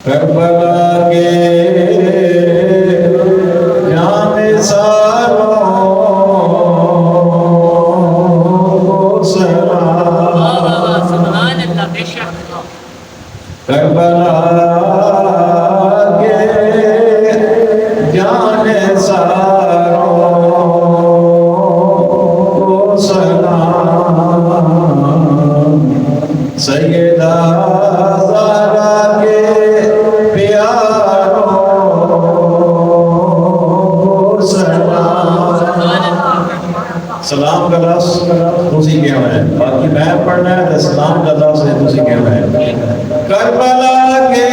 کربلا کے جانثاروں کو سلام، سبحان اللہ، بے شک کربلا کے جانثاروں کو سلام، سیدہ زہرا کے پیاروں کو سلام۔ سلام کا لفظ تسی کہنا ہے، باقی میں پڑھنا ہے تو سلام کا لفظ ہے تسی کہنا ہے۔ کربلا کے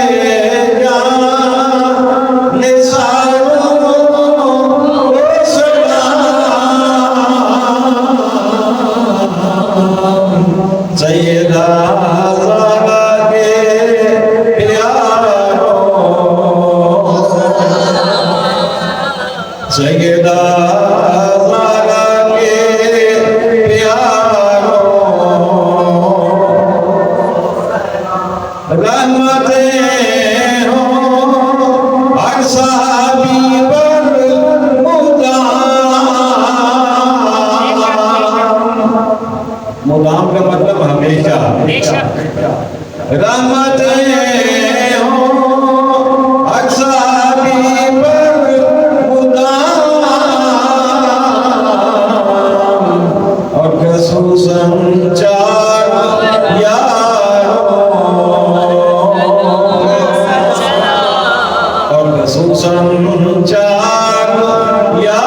جانثاروں کو سلام، سیدہ زہرا کے پیاروں، سیدہ زہرا کے پیاروں، رحمتیں ہوں ہر صحابی پر مدام کا مطلب ہمیشہ، بے شک رحمتیں ہوں ہر صحابی پر مدام، اور خصوصاً چار یاروں، اور خصوصاً چار یاروں